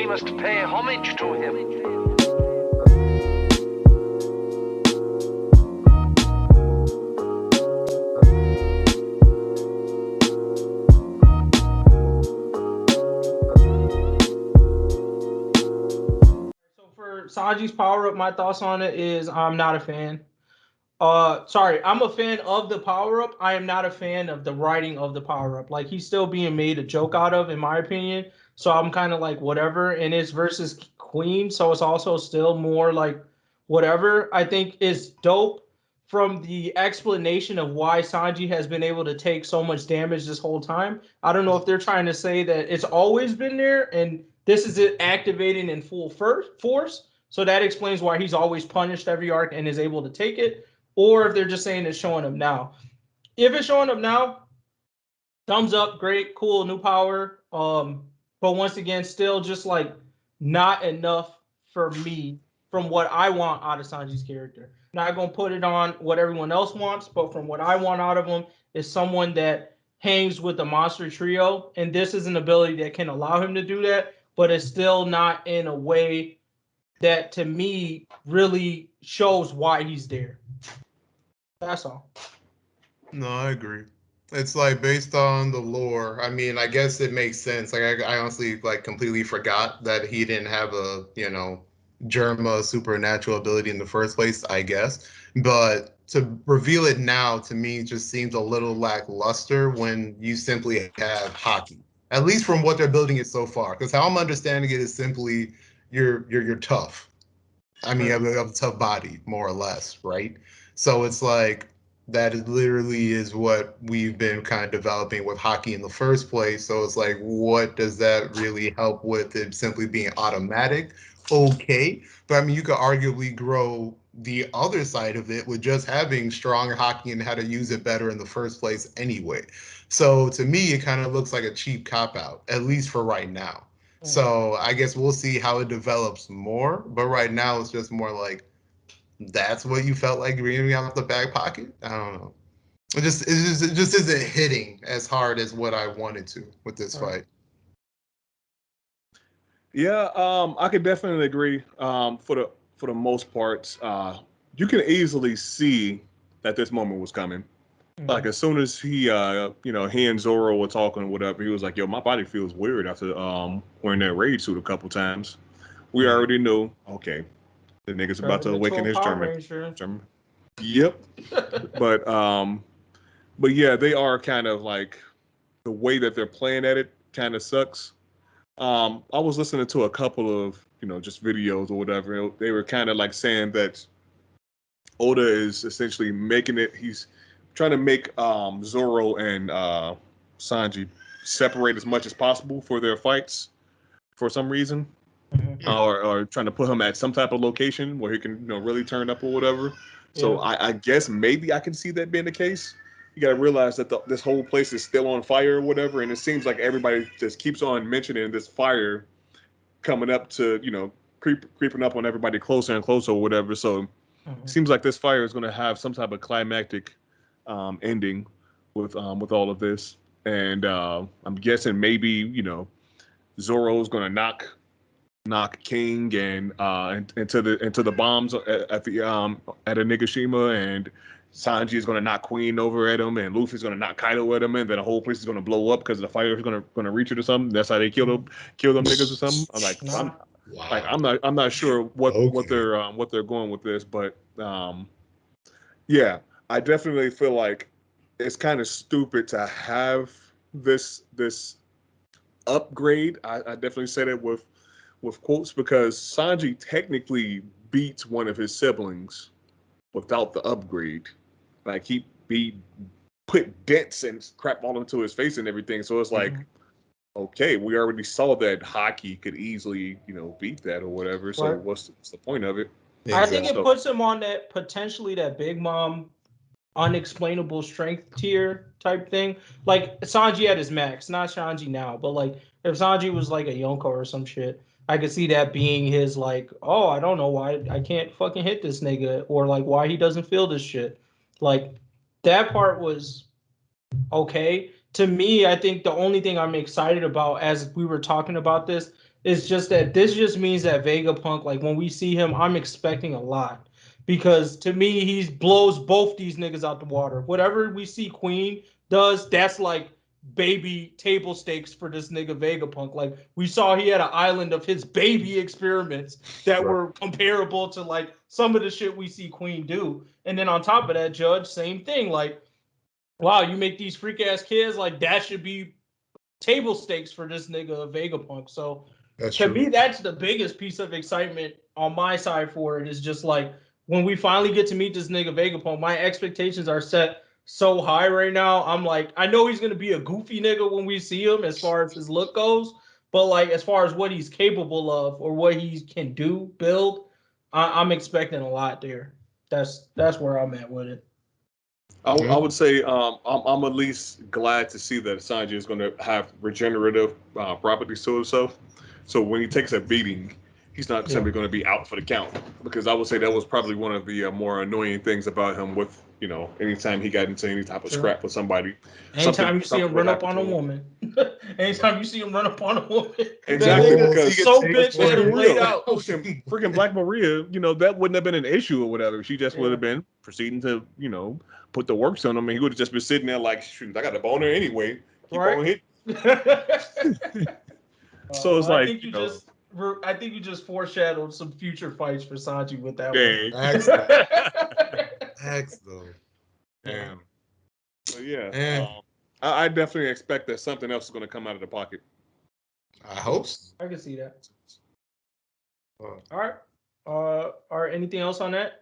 we must pay homage to him. For Sanji's Power Up, my thoughts on it is I'm not a fan. Sorry, I'm a fan of the Power Up. I am not a fan of the writing of the Power Up. Like he's still being made a joke out of, in my opinion. So I'm kind of like whatever. And it's versus Queen, so it's also still more like whatever. I think is dope from the explanation of why Sanji has been able to take so much damage this whole time. I don't know if they're trying to say that it's always been there and this is it activating in full force. So that explains why he's always punished every arc and is able to take it. Or if they're just saying it's showing up now. If it's showing up now, thumbs up, great, cool, new power. But once again, still just like not enough for me from what I want out of Sanji's character. Not gonna put it on what everyone else wants, but from what I want out of him is someone that hangs with the monster trio, and this is an ability that can allow him to do that, but it's still not in a way that to me really shows why he's there. That's all. No, I agree. It's like based on the lore. I mean, I guess it makes sense. Like I honestly like completely forgot that he didn't have a, Germa supernatural ability in the first place, I guess. But to reveal it now to me just seems a little lackluster when you simply have hockey. At least from what they're building it so far. Because how I'm understanding it is simply you're tough. I mean, you have a tough body, more or less, right? So it's like that is literally is what we've been kind of developing with hockey in the first place. So it's like, what does that really help with it simply being automatic? Okay. But I mean, you could arguably grow the other side of it with just having stronger hockey and how to use it better in the first place anyway. So to me, it kind of looks like a cheap cop out, at least for right now. So I guess we'll see how it develops more. But right now, it's just more like, that's what you felt like reading out the back pocket. I don't know. It just isn't hitting as hard as what I wanted to with this fight. Yeah, I could definitely agree. For the most part, you can easily see that this moment was coming. Like as soon as he and Zoro were talking or whatever, he was like, "Yo, my body feels weird after wearing that raid suit a couple times." We already knew, okay, the nigga's about to awaken his German. Yep. but but yeah, they are kind of like the way that they're playing at it kind of sucks. I was listening to a couple of just videos or whatever. They were kind of like saying that Oda is essentially making it. He's trying to make Zoro and Sanji separate as much as possible for their fights for some reason, or trying to put him at some type of location where he can really turn up or whatever. So I guess maybe I can see that being the case. You got to realize that this whole place is still on fire or whatever, and it seems like everybody just keeps on mentioning this fire coming up to creeping up on everybody closer and closer or whatever. So it seems like this fire is going to have some type of climactic ending with all of this, and I'm guessing maybe Zoro's going to knock King and into the bombs at Onigashima, and Sanji is going to knock Queen over at him, and Luffy's going to knock Kaido at him, and then the whole place is going to blow up because the fire is going to reach it or something. That's how they kill them niggas or something. I'm not sure what they're going with this, but yeah, I definitely feel like it's kind of stupid to have this upgrade. I definitely said it with quotes because Sanji technically beats one of his siblings without the upgrade. Like he put dents and crap all into his face and everything. So it's like, okay, we already saw that hockey could easily, beat that or whatever. So what's the point of it? I think it puts him on that potentially that Big Mom unexplainable strength tier type thing. Like Sanji at his max, not Sanji now, but like if Sanji was like a Yonko or some shit, I could see that being his like, oh, I don't know why I can't fucking hit this nigga, or like why he doesn't feel this shit. Like that part was okay. To me, I think the only thing I'm excited about as we were talking about this It's just that this just means that Vegapunk, like when we see him, I'm expecting a lot. Because to me, he blows both these niggas out the water. Whatever we see Queen does, that's like baby table stakes for this nigga Vegapunk. Like we saw he had an island of his baby experiments that were comparable to like some of the shit we see Queen do. And then on top of that, Judge, same thing. Like, wow, you make these freak ass kids, like that should be table stakes for this nigga Vegapunk. So That's to true. me, that's the biggest piece of excitement on my side for it. Is just like when we finally get to meet this nigga Vegapunk, my expectations are set so high right now. I'm like, I know he's gonna be a goofy nigga when we see him as far as his look goes, but like as far as what he's capable of or what he can do, build, I'm expecting a lot there. That's where I'm at with it. I would say I'm at least glad to see that Sanji is going to have regenerative properties to himself. So when he takes a beating, he's not simply going to be out for the count. Because I would say that was probably one of the more annoying things about him. With anytime he got into any type of scrap with somebody, anytime you see him would run up happen on to a him. woman, anytime you see him run up on a woman, Exactly, that because nigga so bitch let's had be him laid real. out. Freaking Black Maria, that wouldn't have been an issue or whatever. She just would have been proceeding to, put the works on him, and he would have just been sitting there like, shoot, I got a boner anyway. Keep on hitting. So it's like, I think you just foreshadowed some future fights for Sanji with that dang. Facts though. Damn. So yeah, Eh. I definitely expect that something else is going to come out of the pocket. I hope so. I can see that. All right. Anything else on that?